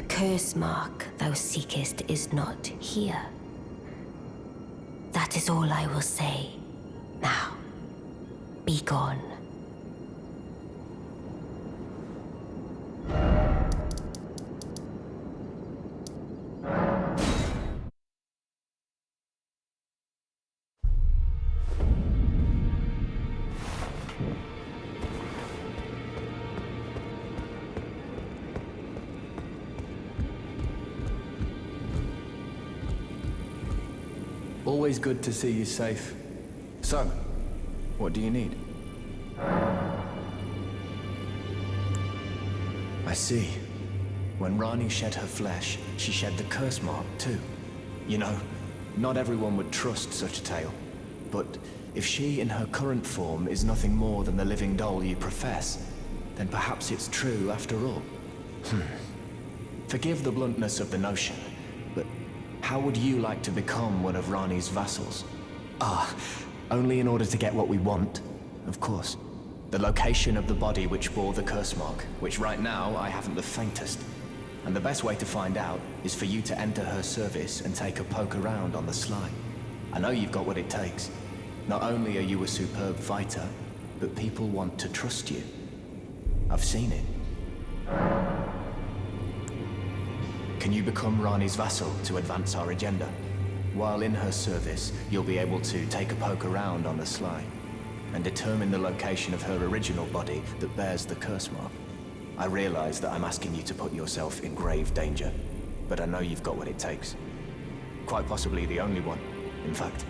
curse mark thou seekest is not here. That is all I will say. Now, be gone. Always good to see you safe. So, what do you need? I see. When Rani shed her flesh, she shed the curse mark too. You know, not everyone would trust such a tale. But if she in her current form is nothing more than the living doll you profess, then perhaps it's true after all. Forgive the bluntness of the notion, but how would you like to become one of Rani's vassals? Only in order to get what we want, of course. The location of the body which bore the curse mark, which right now I haven't the faintest. And the best way to find out is for you to enter her service and take a poke around on the sly. I know you've got what it takes. Not only are you a superb fighter, but people want to trust you. I've seen it. Can you become Rani's vassal to advance our agenda? While in her service, you'll be able to take a poke around on the sly and determine the location of her original body that bears the curse mark. I realize that I'm asking you to put yourself in grave danger, but I know you've got what it takes. Quite possibly the only one, in fact.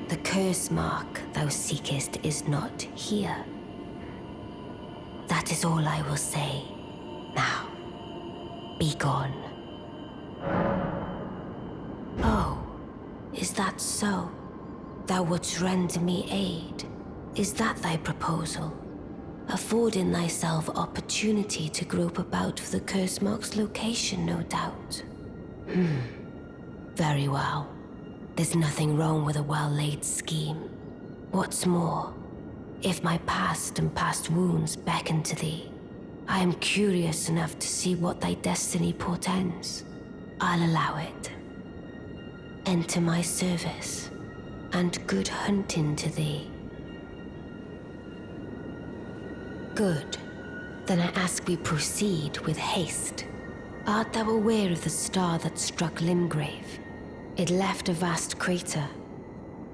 The curse mark thou seekest is not here. That is all I will say. Now, be gone. Oh, is that so? Thou wouldst render me aid? Is that thy proposal? Affording thyself opportunity to grope about for the curse mark's location, no doubt. Very well. There's nothing wrong with a well-laid scheme. What's more, if my past and past wounds beckon to thee, I am curious enough to see what thy destiny portends. I'll allow it. Enter my service, and good hunting to thee. Good. Then I ask we proceed with haste. Art thou aware of the star that struck Limgrave? It left a vast crater,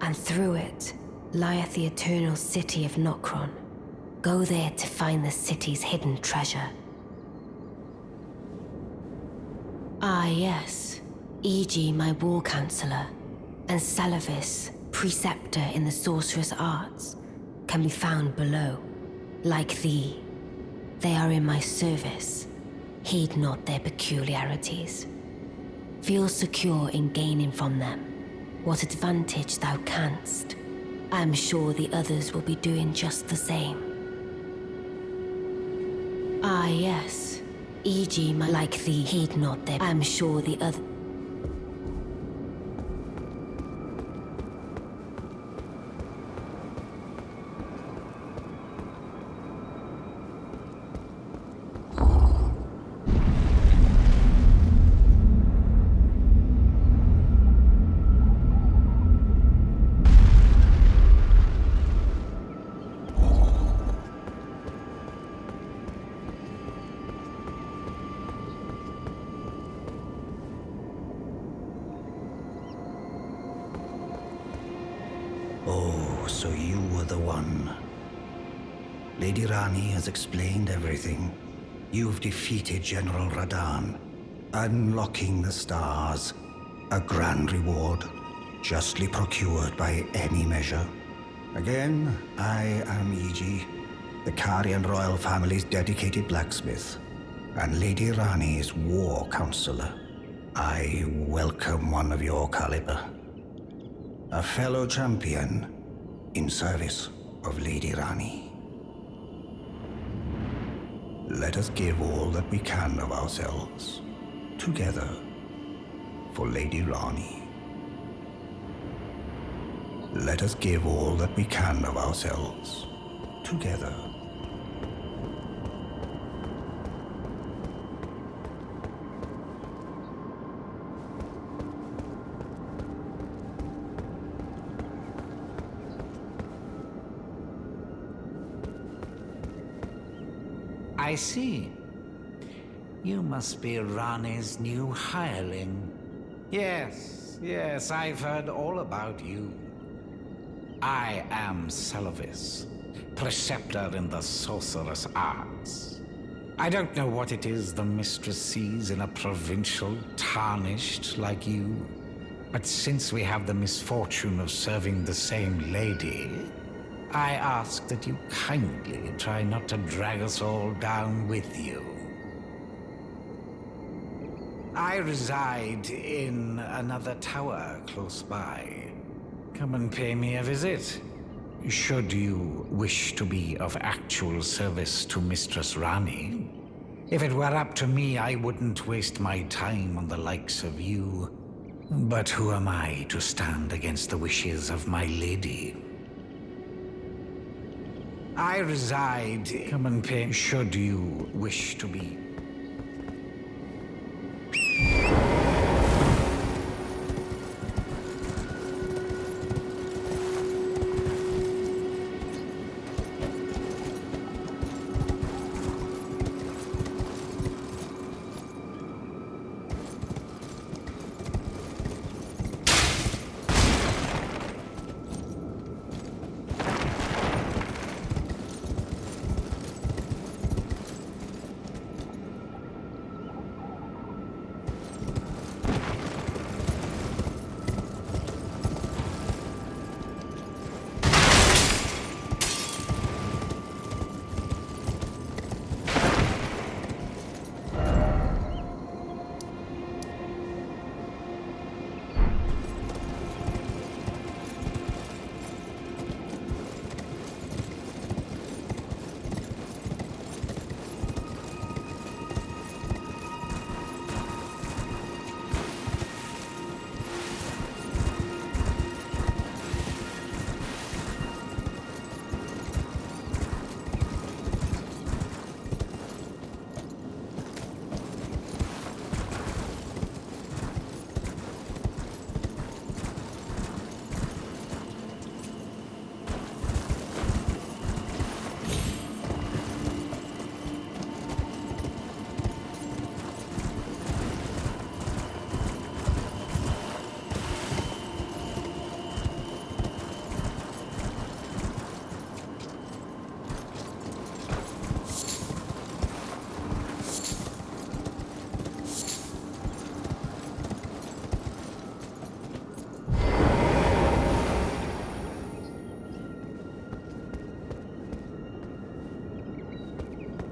and through it lieth the eternal city of Nokron. Go there to find the city's hidden treasure. Ah yes, e.g. my war counselor, and Salavis, preceptor in the sorcerous arts, can be found below. Like thee, they are in my service. Heed not their peculiarities. Feel secure in gaining from them what advantage thou canst. I am sure the others will be doing just the same. Ah yes, e.g. my like thee, heed not their. I am sure the other. Oh, so you were the one. Lady Rani has explained everything. You've defeated General Radan, unlocking the stars. A grand reward, justly procured by any measure. Again, I am Iji, the Karian royal family's dedicated blacksmith, and Lady Rani's war counselor. I welcome one of your caliber. A fellow champion in service of Lady Rani. Let us give all that we can of ourselves, together, for Lady Rani. Let us give all that we can of ourselves, together. I see. You must be Rani's new hireling. Yes, I've heard all about you. I am Salavis, preceptor in the sorcerous arts. I don't know what it is the mistress sees in a provincial tarnished like you, but since we have the misfortune of serving the same lady, I ask that you kindly try not to drag us all down with you. I reside in another tower close by. Come and pay me a visit. Should you wish to be of actual service to Mistress Rani. If it were up to me, I wouldn't waste my time on the likes of you. But who am I to stand against the wishes of my lady? I reside. Come and pay. Should you wish to be.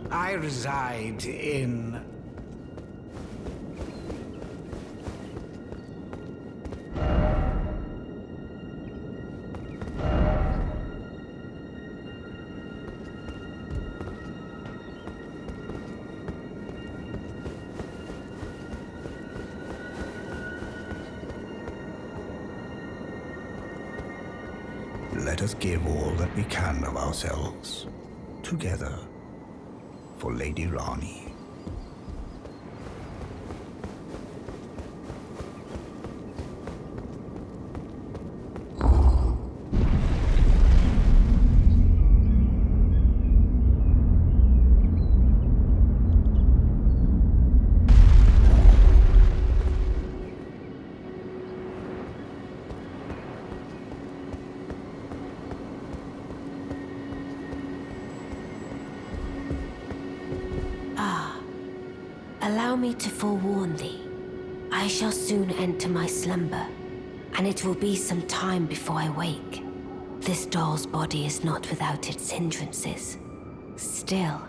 I reside in... Let us give all that we can of ourselves, together, for Lady Rani. Allow me to forewarn thee. I shall soon enter my slumber, and it will be some time before I wake. This doll's body is not without its hindrances. Still,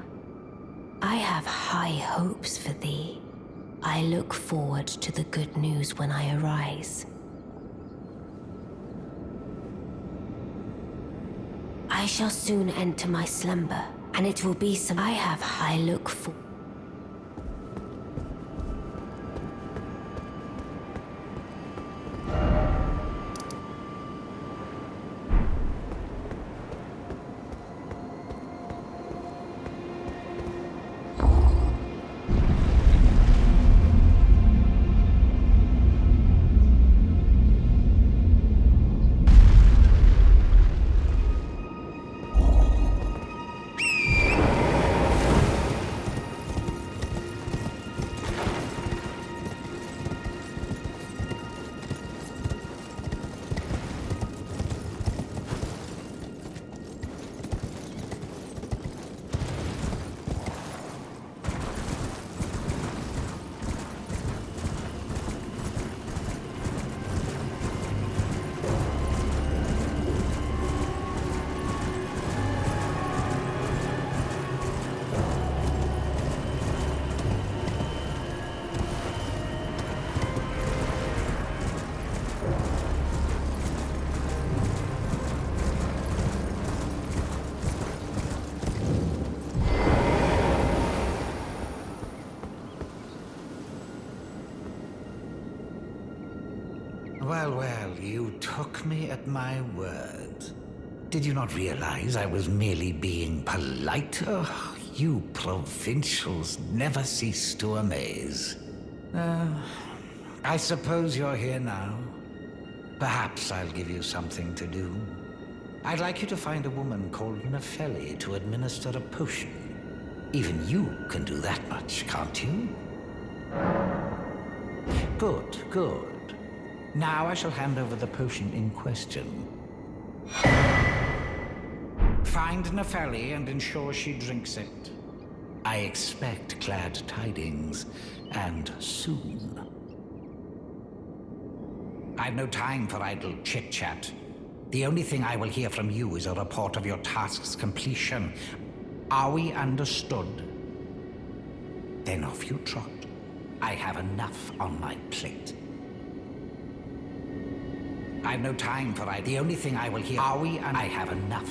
I have high hopes for thee. I look forward to the good news when I arise. I shall soon enter my slumber, and it will be some I have high look for. Well, you took me at my word. Did you not realize I was merely being polite? Oh, you provincials never cease to amaze. I suppose you're here now. Perhaps I'll give you something to do. I'd like you to find a woman called Nefeli to administer a potion. Even you can do that much, can't you? Good. Now I shall hand over the potion in question. Find Nefeli and ensure she drinks it. I expect glad tidings, and soon. I've no time for idle chit-chat. The only thing I will hear from you is a report of your task's completion. Are we understood? Then off you trot. I have enough on my plate. I've no time for the only thing I will hear. Are we? And I have enough.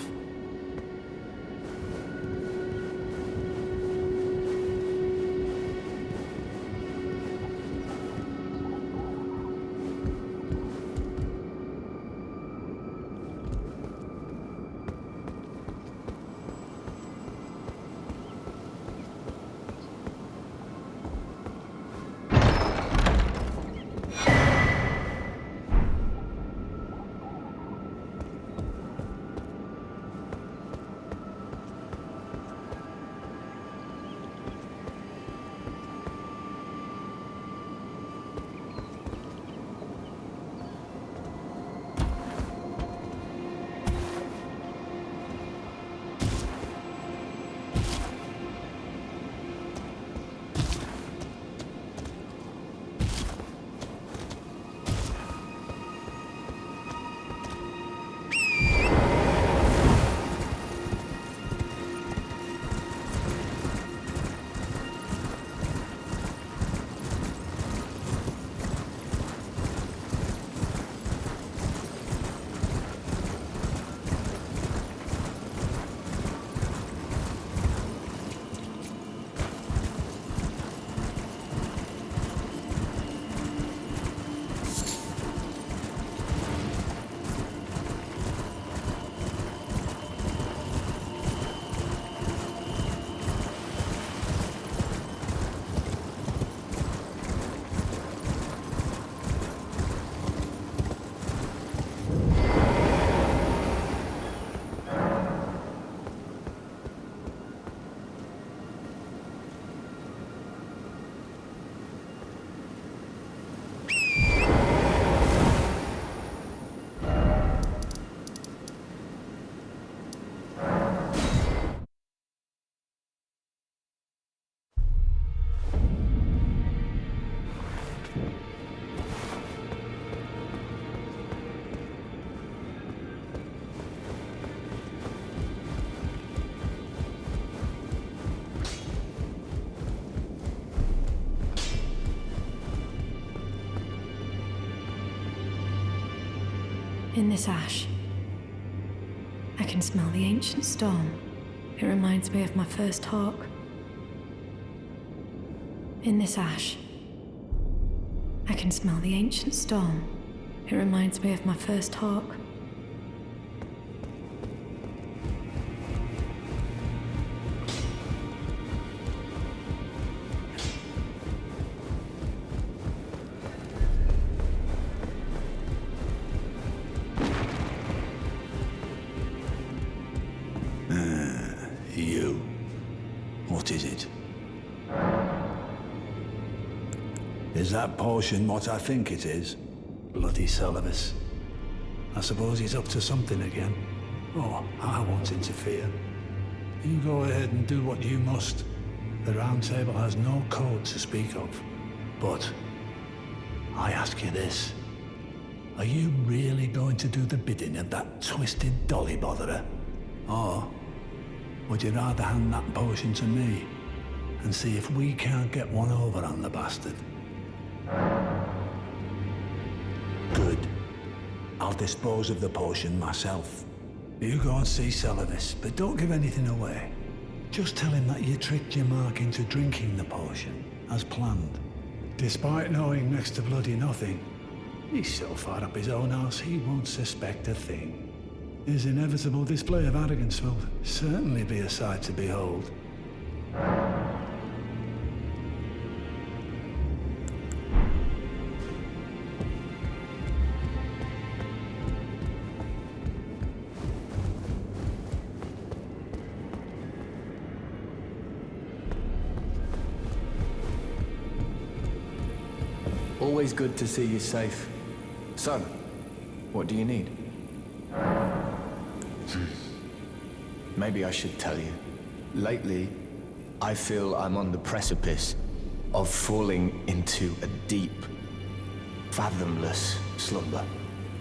In this ash, I can smell the ancient storm. It reminds me of my first hawk. In this ash, I can smell the ancient storm. It reminds me of my first hawk. You. What is it? Is that potion what I think it is? Bloody Salavis. I suppose he's up to something again. Oh, I won't interfere. You go ahead and do what you must. The Round Table has no code to speak of. But I ask you this. Are you really going to do the bidding of that twisted dolly botherer? Or would you rather hand that potion to me and see if we can't get one over on the bastard? Good. I'll dispose of the potion myself. You go and see Salavis, but don't give anything away. Just tell him that you tricked your Mark into drinking the potion, as planned. Despite knowing next to bloody nothing, he's so far up his own arse he won't suspect a thing. His inevitable display of arrogance will certainly be a sight to behold. Always good to see you safe. So, what do you need? Maybe I should tell you. Lately, I feel I'm on the precipice of falling into a deep, fathomless slumber.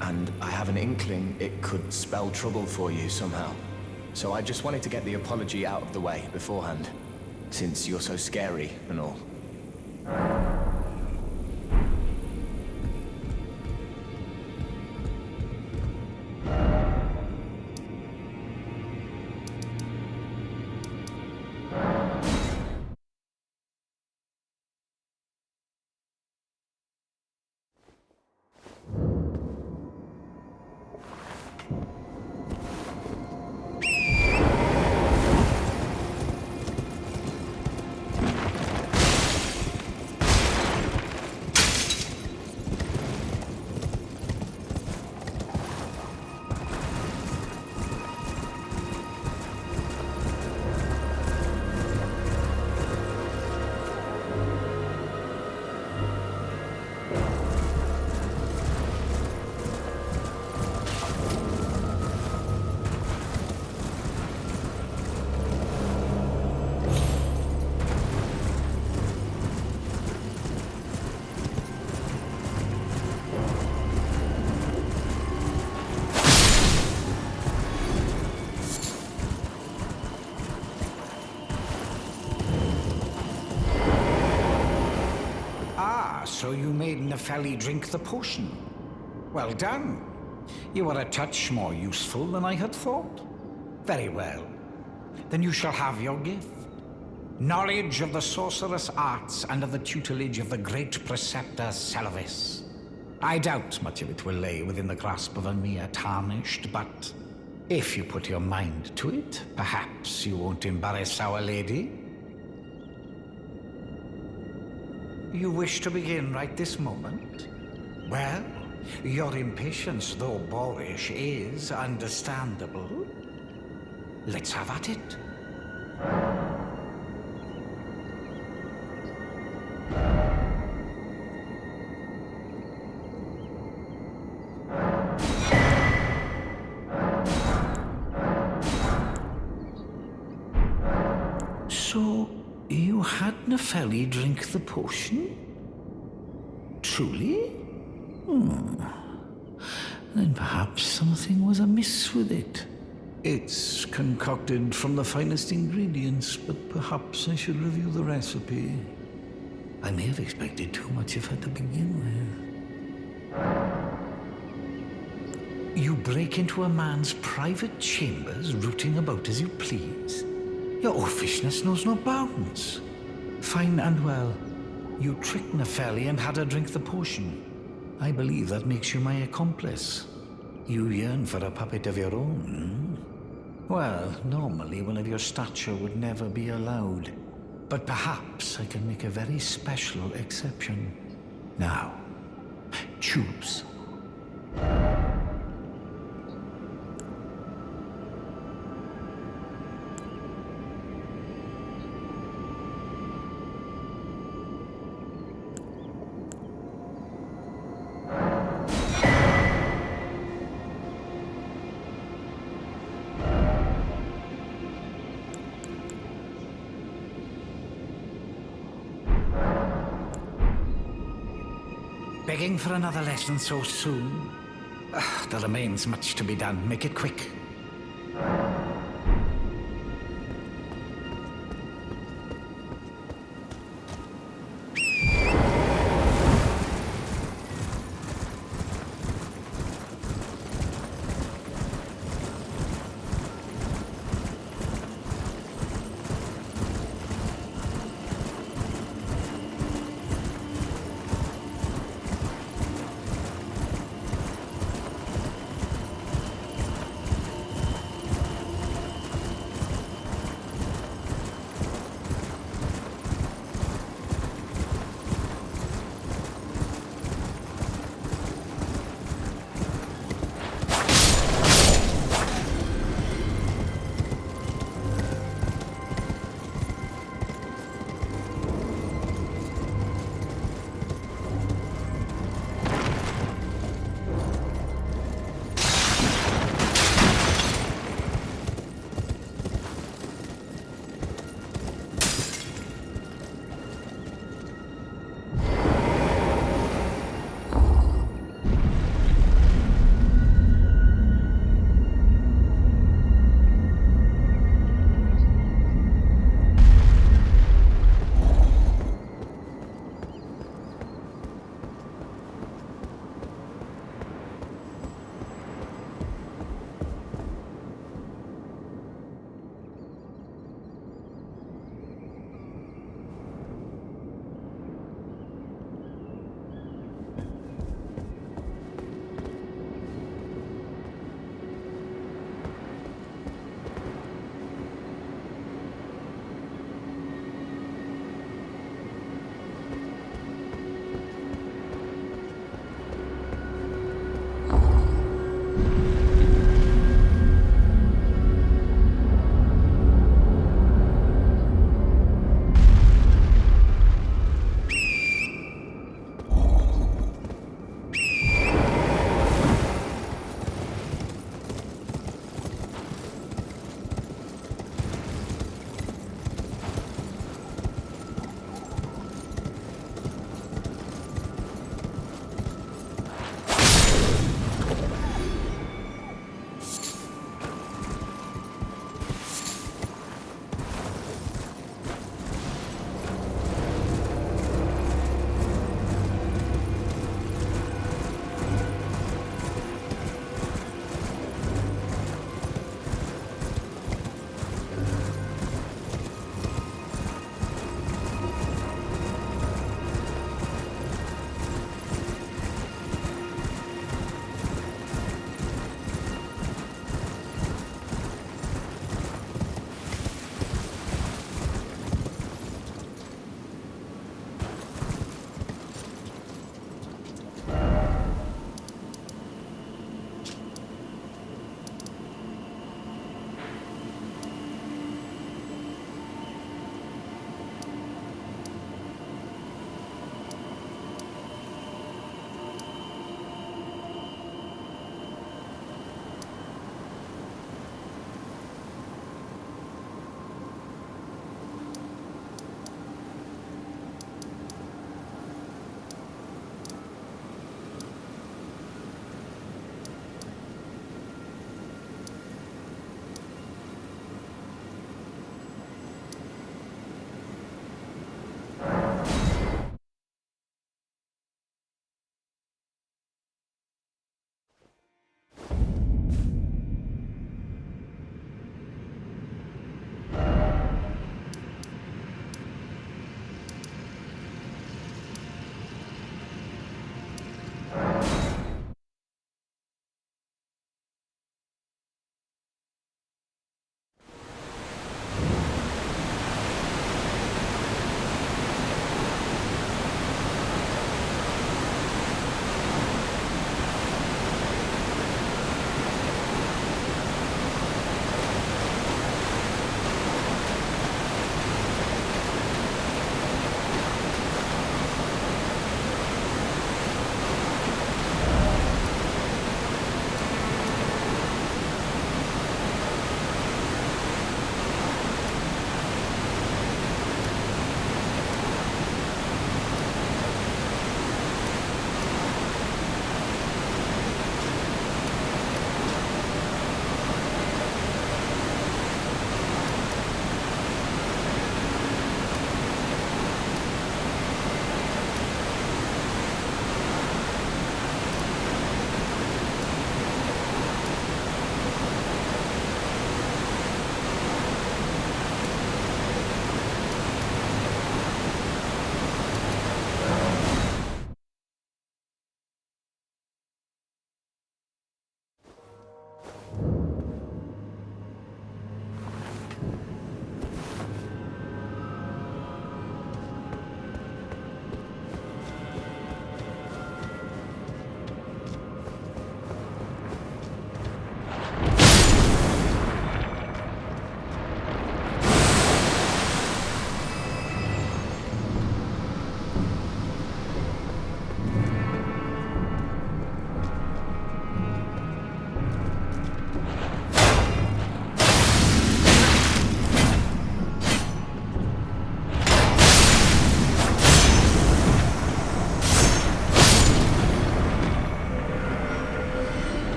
And I have an inkling it could spell trouble for you somehow. So I just wanted to get the apology out of the way beforehand, since you're so scary and all. So you made Nefeli drink the potion. Well done. You are a touch more useful than I had thought. Very well. Then you shall have your gift. Knowledge of the sorcerous arts under the tutelage of the great preceptor Salavis. I doubt much of it will lay within the grasp of a mere tarnished, but if you put your mind to it, perhaps you won't embarrass our lady. You wish to begin right this moment? Well, your impatience, though boorish, is understandable. Let's have at it. So, you had Nefeli drink the potion? Truly? Then perhaps something was amiss with it. It's concocted from the finest ingredients, but perhaps I should review the recipe. I may have expected too much of her to begin with. You break into a man's private chambers, rooting about as you please. Your oafishness knows no bounds. Fine and well. You tricked Nepheli and had her drink the potion. I believe that makes you my accomplice. You yearn for a puppet of your own, hmm? Well, normally one of your stature would never be allowed. But perhaps I can make a very special exception. Now, choose. Begging for another lesson so soon? There remains much to be done. Make it quick.